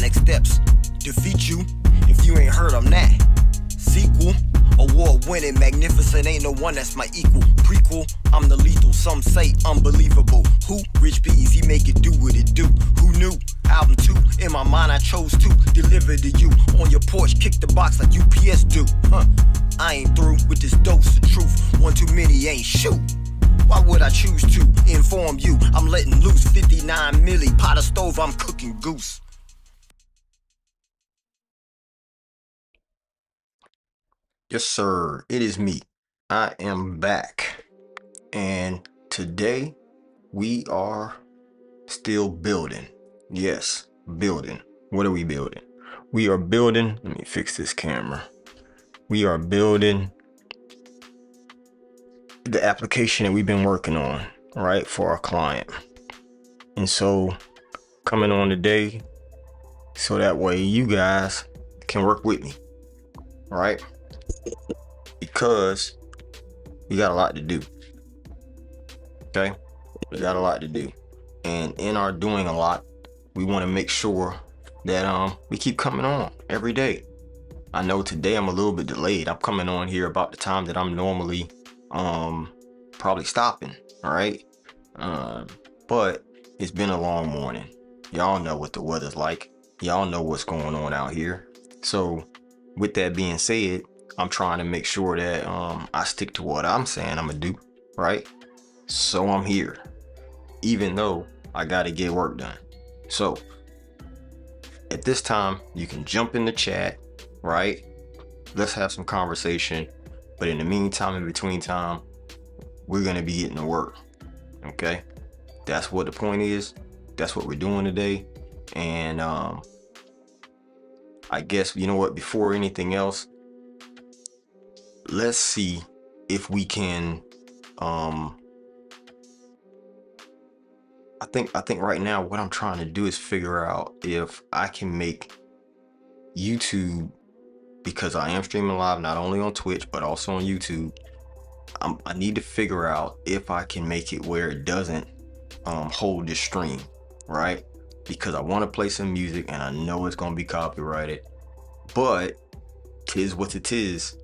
next steps. Defeat you if you ain't heard I'm that. Sequel, award-winning, magnificent, ain't no one that's my equal. Prequel, I'm the lethal, some say unbelievable. Who? Rich Bees, he make it do what it do. Who knew? Album 2, in my mind I chose to deliver to you. On your porch, kick the box like UPS do. I ain't through with this dose of truth. One too many ain't shoot. Why would I choose to inform you? I'm letting loose 59 milli, pot of stove, I'm cooking goose. Yes, sir. It is me. I am back. And today we are still building. Yes, building. What are we building? We are building. Let me fix this camera. We are building the application that we've been working on, right, for our client. And so coming on today, so that way you guys can work with me, right? Because we got a lot to do. Okay, we got a lot to do, and in our doing a lot, we want to make sure that we keep coming on every day. I know today I'm a little bit delayed. I'm coming on here about the time that I'm normally probably stopping. All right, but it's been a long morning. Y'all know what the weather's like. Y'all know what's going on out here. So with that being said, I'm trying to make sure that I stick to what I'm saying I'm gonna do, right? So I'm here, even though I gotta get work done. So at this time, you can jump in the chat, right? Let's have some conversation. But in the meantime, in between time, we're gonna be getting to work. Okay, that's what the point is. That's what we're doing today. And I guess, you know what, before anything else, let's see if we can I think right now what I'm trying to do is figure out if I can make YouTube, because I am streaming live not only on Twitch but also on YouTube. I need to figure out if I can make it where it doesn't hold this stream, right? Because I want to play some music and I know it's gonna be copyrighted, but tis what it is.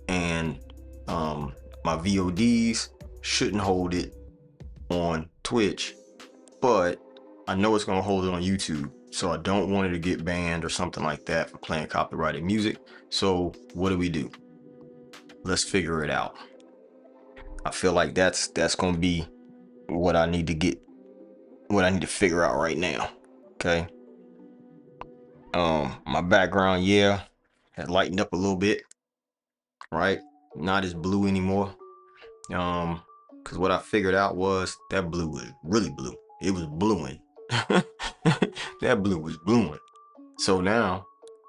And my VODs shouldn't hold it on Twitch, but I know it's gonna hold it on YouTube, so I don't want it to get banned or something like that for playing copyrighted music. So what do? Let's figure it out. I feel like that's gonna be what I need to figure out right now. Okay, my background, yeah, had lightened up a little bit, right? Not as blue anymore. Because what I figured out was that blue was really blue. It was bluing. That blue was bluing. So now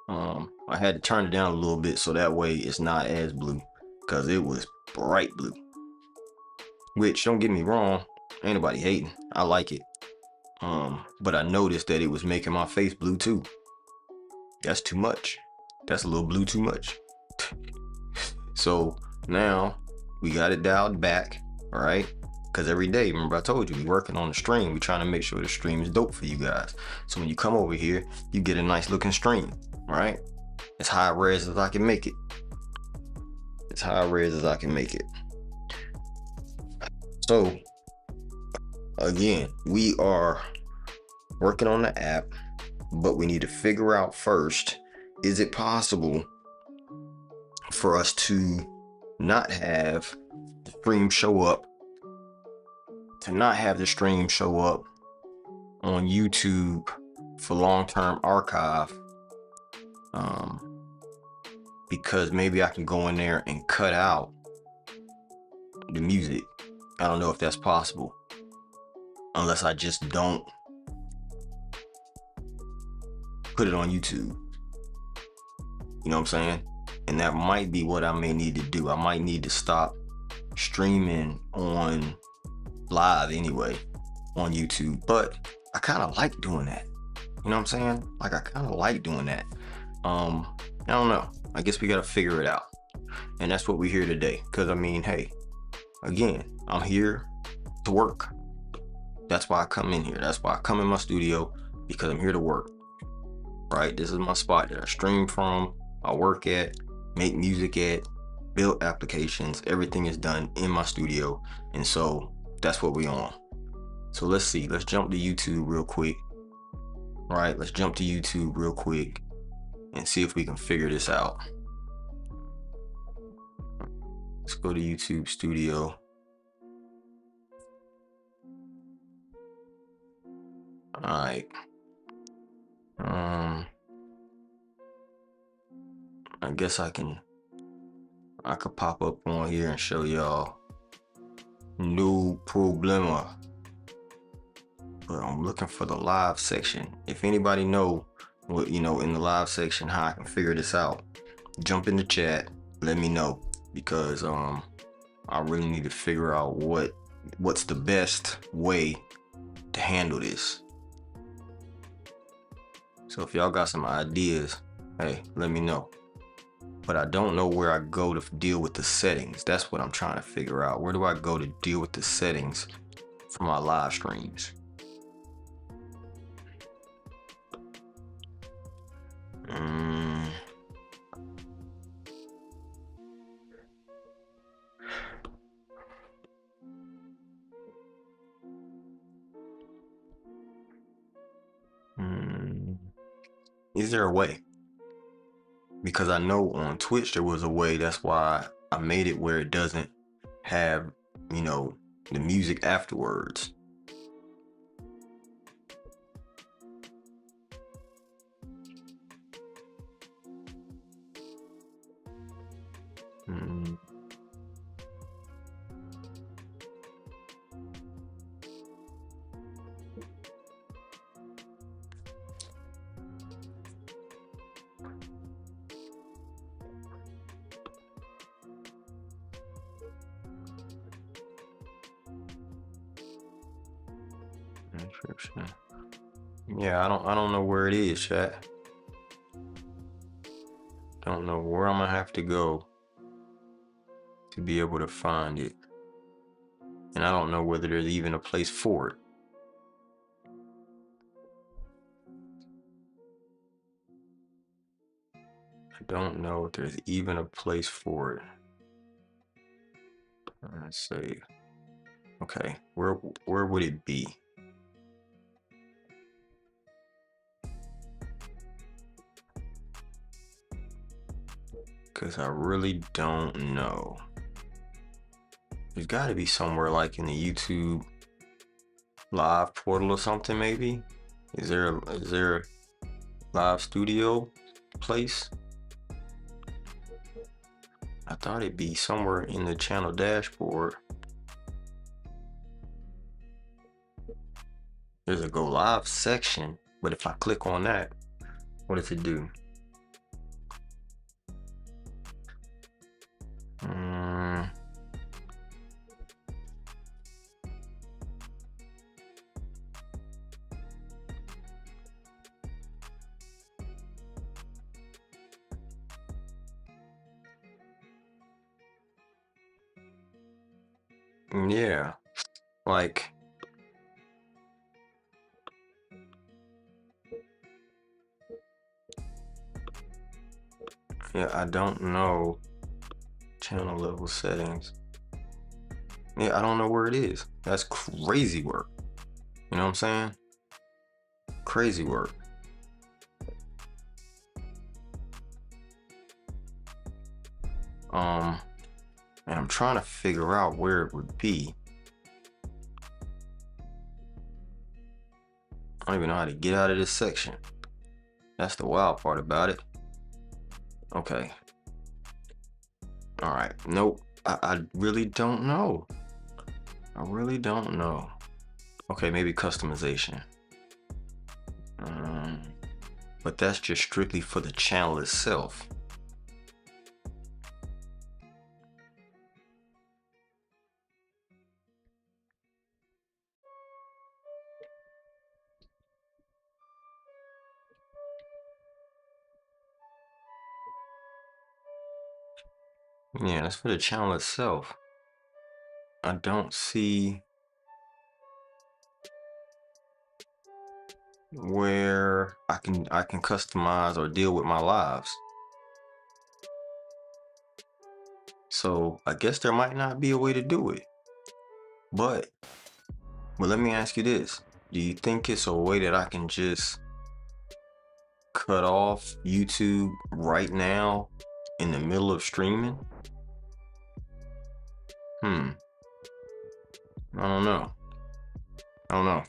I had to turn it down a little bit so that way it's not as blue, because it was bright blue. Which, don't get me wrong, ain't nobody hating. I like it. But I noticed that it was making my face blue too. That's too much. That's a little blue too much. So now we got it dialed back, all right? Because every day, remember I told you, we working on the stream. We trying to make sure the stream is dope for you guys. So when you come over here, you get a nice looking stream, all right? As high res as I can make it. As high res as I can make it. So again, we are working on the app, but we need to figure out first, is it possible for us to not have the stream show up, on YouTube for long-term archive? Because maybe I can go in there and cut out the music. I don't know if that's possible, unless I just don't put it on YouTube. You know what I'm saying? And that might be what I may need to do. I might need to stop streaming on live anyway on YouTube, but I kind of like doing that. You know what I'm saying? Like, I kind of like doing that. I don't know. I guess we got to figure it out. And that's what we're here today. Because, I mean, hey, again, I'm here to work. That's why I come in here. That's why I come in my studio, because I'm here to work. right? This is my spot that I stream from, I work at, make music at, build applications. Everything is done in my studio. And so that's what we on. So let's see, let's jump to YouTube real quick. All right, let's jump to YouTube real quick and see if we can figure this out. Let's go to YouTube Studio. All right. I guess I could pop up on here and show y'all. No problema. But I'm looking for the live section. If anybody know what, in the live section, how I can figure this out, jump in the chat, let me know, because I really need to figure out what's the best way to handle this. So if y'all got some ideas, hey, let me know. But I don't know where I go to deal with the settings. That's what I'm trying to figure out. Where do I go to deal with the settings for my live streams? Is there a way? Because I know on Twitch there was a way. That's why I made it where it doesn't have, the music afterwards. Yeah, I don't know where it is, chat. Don't know where I'm gonna have to go to be able to find it. And I don't know whether there's even a place for it. I don't know if there's even a place for it. Let's see. Okay, where would it be? Because I really don't know. There's got to be somewhere like in the YouTube live portal or something, maybe. Is there a live studio place? I thought it'd be somewhere in the channel dashboard. There's a go live section, but if I click on that, what does it do? Yeah, like yeah, I don't know. Channel level settings. Yeah, I don't know where it is. That's crazy work. You know what I'm saying? Crazy work. And I'm trying to figure out where it would be. I don't even know how to get out of this section. That's the wild part about it. Okay. All right. Nope. I really don't know. I really don't know. Okay, maybe customization. But that's just strictly for the channel itself. Yeah, that's for the channel itself. I don't see. where I can customize or deal with my lives. So I guess there might not be a way to do it. But let me ask you this. Do you think it's a way that I can just cut off YouTube right now in the middle of streaming? I don't know.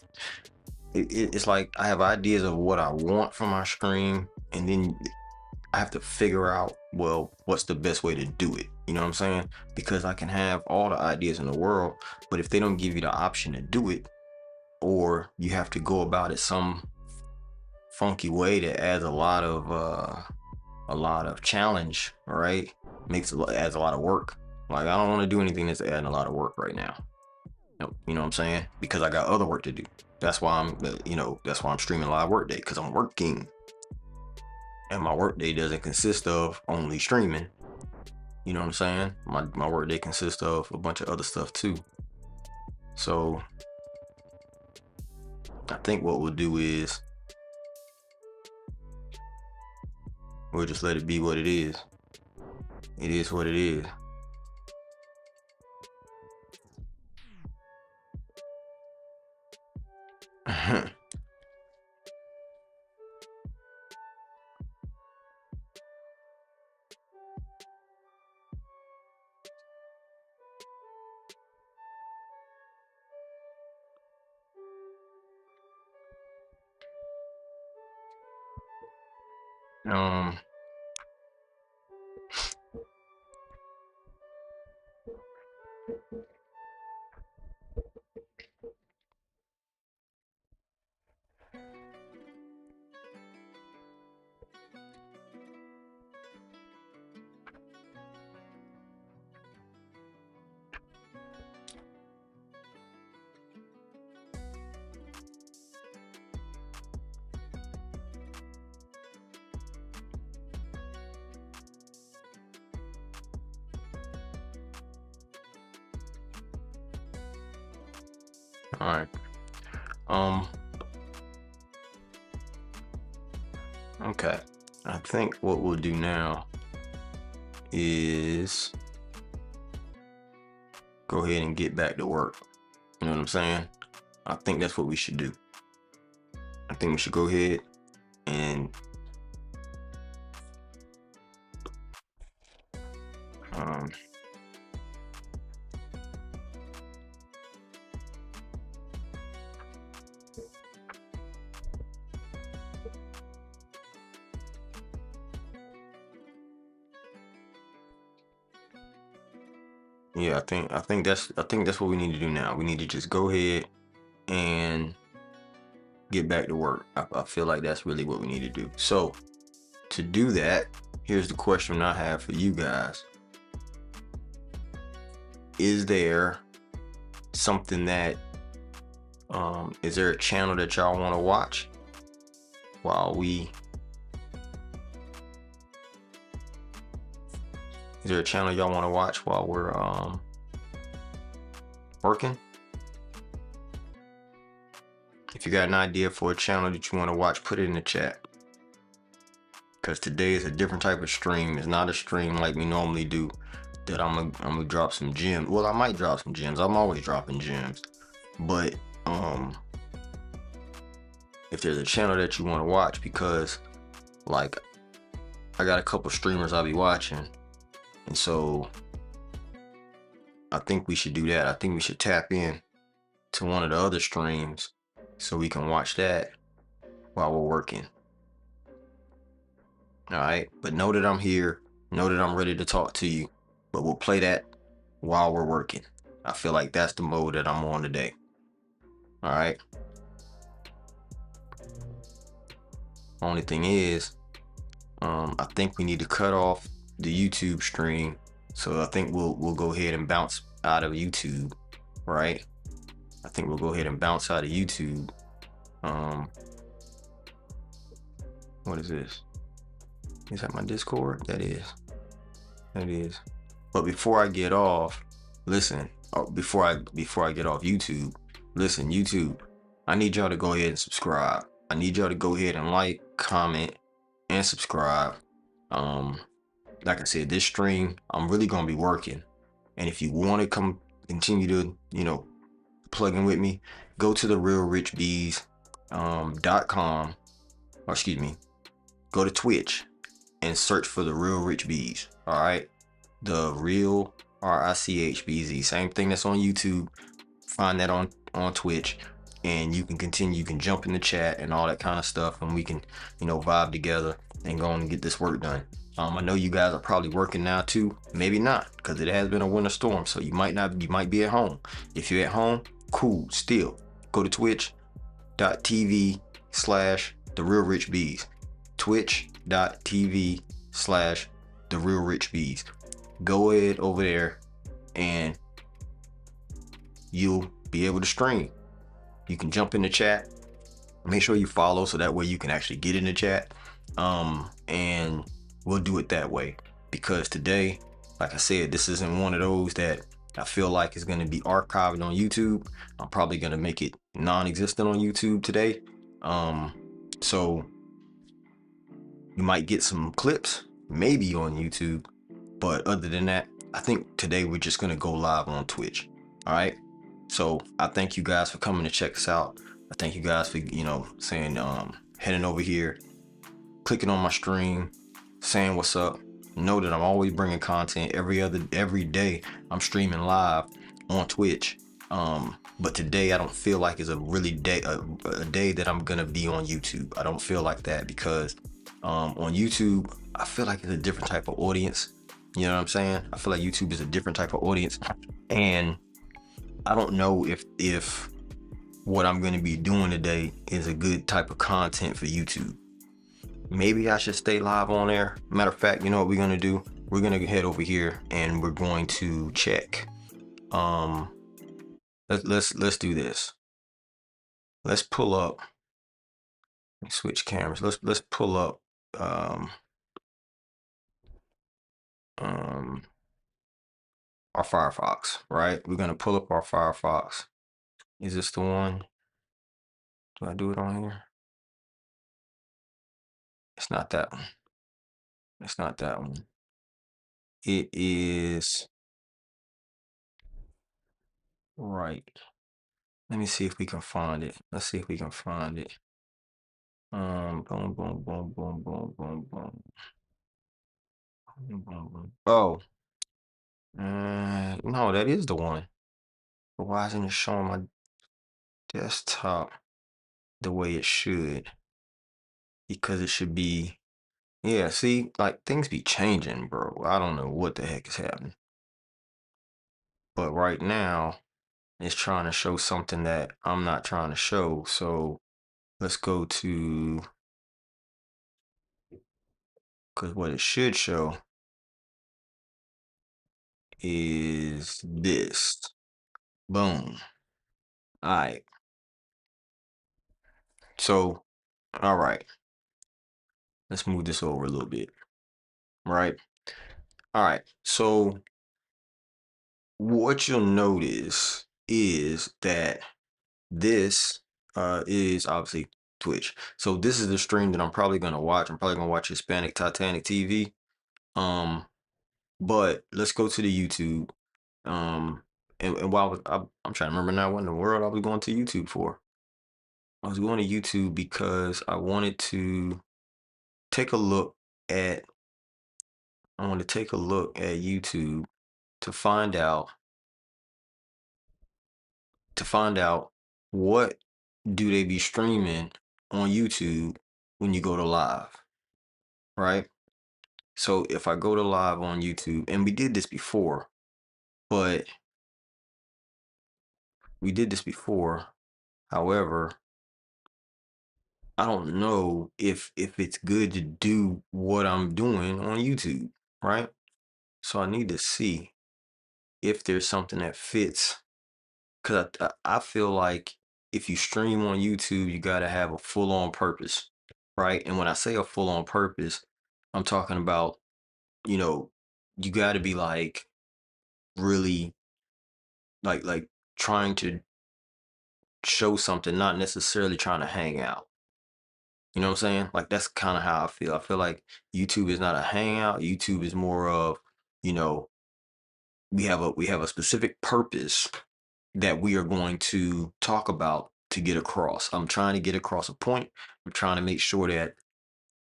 It's like I have ideas of what I want from my stream, and then I have to figure out, well, what's the best way to do it? You know what I'm saying? Because I can have all the ideas in the world, but if they don't give you the option to do it, or you have to go about it some funky way that adds a lot of challenge, right? Adds a lot of work. Like, I don't want to do anything that's adding a lot of work right now. You know what I'm saying? Because I got other work to do. That's why I'm streaming live work day, because I'm working. And my work day doesn't consist of only streaming. You know what I'm saying? My work day consists of a bunch of other stuff too. So I think what we'll do is we'll just let it be what it is. It is what it is. um all right. Okay. I think what we'll do now is go ahead and get back to work. You know what I'm saying? I think that's what we should do. I think we should go ahead and yeah, I think that's what we need to do now. We need to just go ahead and get back to work. I feel like that's really what we need to do. So to do that, here's the question I have for you guys. Is there something that is there a channel that y'all want to watch while we is there a channel y'all want to watch while we're working? If you got an idea for a channel that you want to watch, put it in the chat, because today is a different type of stream. It's not a stream like we normally do that I'm gonna drop some gems. Well, I might drop some gems. I'm always dropping gems, but if there's a channel that you want to watch, because like I got a couple streamers I'll be watching, and so I think we should do that. I think we should tap in to one of the other streams so we can watch that while we're working. All right, but know that I'm here, know that I'm ready to talk to you, but we'll play that while we're working. I feel like that's the mode that I'm on today. All right. Only thing is, I think we need to cut off the YouTube stream. So I think we'll go ahead and bounce out of YouTube, right? I think we'll go ahead and bounce out of YouTube. What is this? Is that my Discord? That is. But before I get off, listen. Before I get off YouTube, listen, YouTube, I need y'all to go ahead and subscribe. I need y'all to go ahead and like, comment, and subscribe. Like I said, this stream, I'm really gonna be working. And if you want to come continue to, plug in with me, go to the realrichbees.com, or excuse me, go to Twitch and search for the Real Rich Bees. All right, the Real RICHBZ. Same thing that's on YouTube. Find that on Twitch, and you can continue. You can jump in the chat and all that kind of stuff, and we can, vibe together and go and get this work done. I know you guys are probably working now too. Maybe not, because it has been a winter storm, so you might not. You might be at home. If you're at home, cool. Still, go to twitch.tv/the Real Rich Bees. Twitch.tv/the Real Rich Bees. Go ahead over there, and you'll be able to stream. You can jump in the chat. Make sure you follow so that way you can actually get in the chat. And we'll do it that way, because today, like I said, this isn't one of those that I feel like is going to be archived on YouTube. I'm probably going to make it non-existent on YouTube today. So you might get some clips maybe on YouTube, but other than that, I think today we're just going to go live on Twitch. All right. So I thank you guys for coming to check us out. I thank you guys for, saying, heading over here, clicking on my stream, saying what's up. Know that I'm always bringing content every day. I'm streaming live on Twitch. But today I don't feel like it's a really day, a day that I'm gonna be on YouTube. I don't feel like that, because on YouTube, I feel like it's a different type of audience. You know what I'm saying? I feel like YouTube is a different type of audience, and I don't know if what I'm going to be doing today is a good type of content for YouTube. Maybe I should stay live on there. Matter of fact, you know what we're going to do? We're going to head over here and we're going to check. Let's do this. Let's pull up. Let me switch cameras. Let's pull up our Firefox, right? We're going to pull up our Firefox. Is this the one? Do I do it on here? It's not that one. It's not that one. It is right. Let me see if we can find it. Let's see if we can find it. Boom, boom, boom, boom, boom, boom, boom. Boom, boom, boom. Oh, no, that is the one. But why isn't it showing my desktop the way it should? Because it should be, yeah, see, like things be changing, bro. I don't know what the heck is happening. But right now, it's trying to show something that I'm not trying to show. So let's go to, because what it should show is this. Boom. All right. So, all right. Let's move this over a little bit. Right. All right. So, what you'll notice is that this is obviously Twitch. So this is the stream that I'm probably gonna watch. I'm probably gonna watch Hispanic Titanic TV. But let's go to the YouTube. And while I'm trying to remember now what in the world I was going to YouTube for. I was going to YouTube because I wanted to take a look at YouTube to find out what do they be streaming on YouTube when you go to live, right? So if I go to live on YouTube, and we did this before, however, I don't know if it's good to do what I'm doing on YouTube, right? So I need to see if there's something that fits, because I feel like if you stream on YouTube, you got to have a full-on purpose, right? And when I say a full-on purpose, I'm talking about, you got to be like really like trying to show something, not necessarily trying to hang out, You know what I'm saying? Like, that's kind of how I feel. I feel like YouTube is not a hangout. YouTube is more of, you know, we have a specific purpose that we are going to talk about to get across. I'm trying to get across a point. I'm trying to make sure that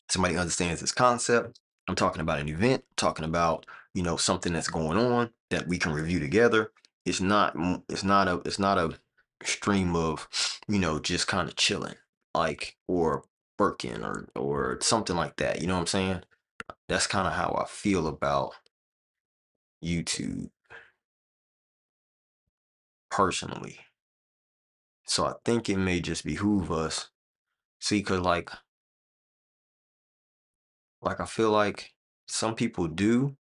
somebody understands this concept. I'm talking about an event, talking about, something that's going on that we can review together. It's not a stream of, just kind of chilling, like, or working, or something like that. You know what I'm saying? That's kind of how I feel about YouTube personally. So I think it may just behoove us. See, cause like I feel like some people do,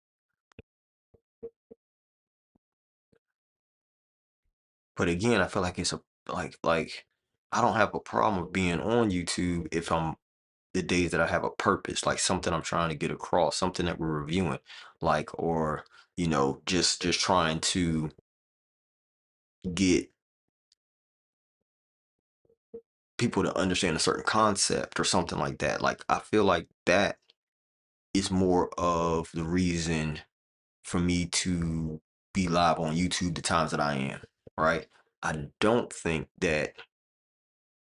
but again, I feel like it's a like I don't have a problem with being on YouTube if I'm the days that I have a purpose, like something I'm trying to get across, something that we're reviewing, like, or just trying to get people to understand a certain concept or something like that. Like, I feel like that is more of the reason for me to be live on YouTube the times that I am, right? I don't think that,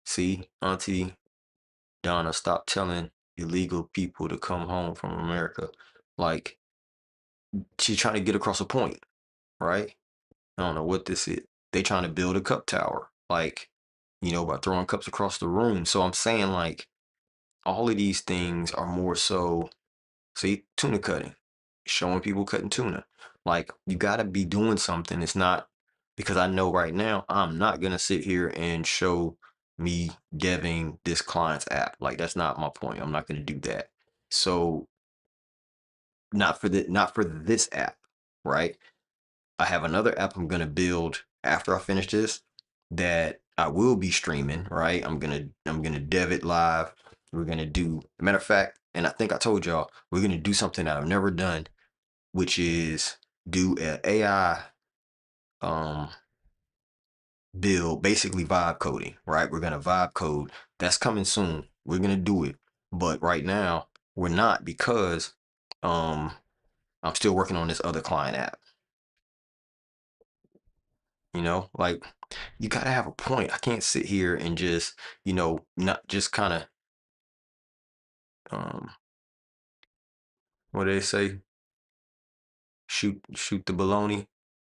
see, Auntie Donna, stop telling illegal people to come home from America. Like, she's trying to get across a point, right? I don't know what this is. They trying to build a cup tower, like, by throwing cups across the room. So I'm saying, like, all of these things are more so, see, tuna cutting, showing people cutting tuna. Like, you got to be doing something. It's not because I know right now I'm not going to sit here and show me deving this client's app. Like, that's not my point. I'm not going to do that. So, not for this app, right? I have another app I'm going to build after I finish this that I will be streaming, right? I'm going to dev it live. We're going to do, matter of fact, and I think I told y'all, we're going to do something that I've never done, which is do an AI build, basically vibe coding, right? We're going to vibe code. That's coming soon. We're going to do it. But right now, we're not, because I'm still working on this other client app. Like, you gotta have a point. I can't sit here and just, not just kind of, um, what do they say? Shoot the baloney.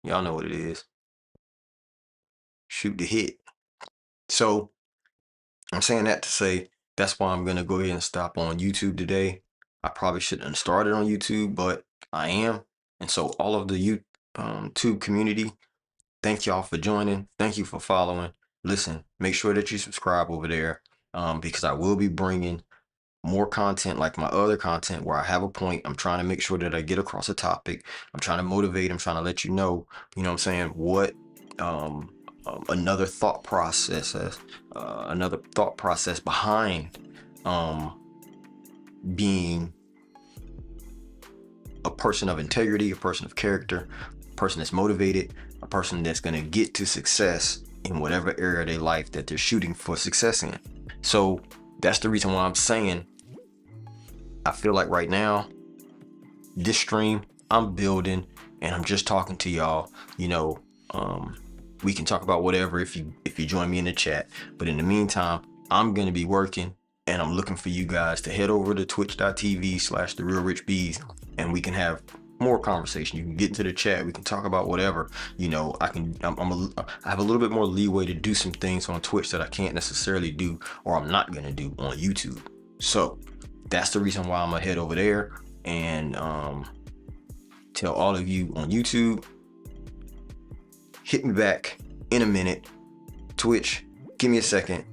Y'all know what it is. Shoot the hit. So I'm saying that to say that's why I'm gonna go ahead and stop on YouTube today. I probably shouldn't have started on YouTube, but I am. And so all of the YouTube community, thank y'all for joining. Thank you for following. Listen, make sure that you subscribe over there, because I will be bringing more content like my other content where I have a point. I'm trying to make sure that I get across a topic. I'm trying to motivate. I'm trying to let you know, what I'm saying, what another thought process behind being a person of integrity, a person of character, a person that's motivated, a person that's going to get to success in whatever area of their life that they're shooting for success in. So that's the reason why I'm saying I feel like right now, this stream I'm building and I'm just talking to y'all. We can talk about whatever if you join me in the chat. But in the meantime, I'm gonna be working, and I'm looking for you guys to head over to twitch.tv/TheRealRichBees, and we can have more conversation. You can get into the chat. We can talk about whatever. I have a little bit more leeway to do some things on Twitch that I can't necessarily do, or I'm not gonna do on YouTube. So that's the reason why I'm gonna head over there and tell all of you on YouTube, hit me back in a minute. Twitch, give me a second.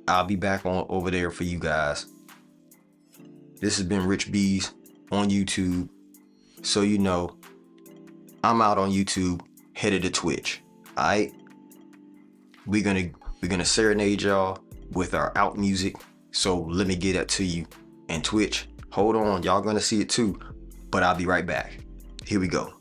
I'll be back over there for you guys. This has been Rich Bees on YouTube. So I'm out on YouTube, headed to Twitch. Alright? We're gonna serenade y'all with our out music. So let me get that to you. And Twitch, hold on, y'all gonna see it too. But I'll be right back. Here we go.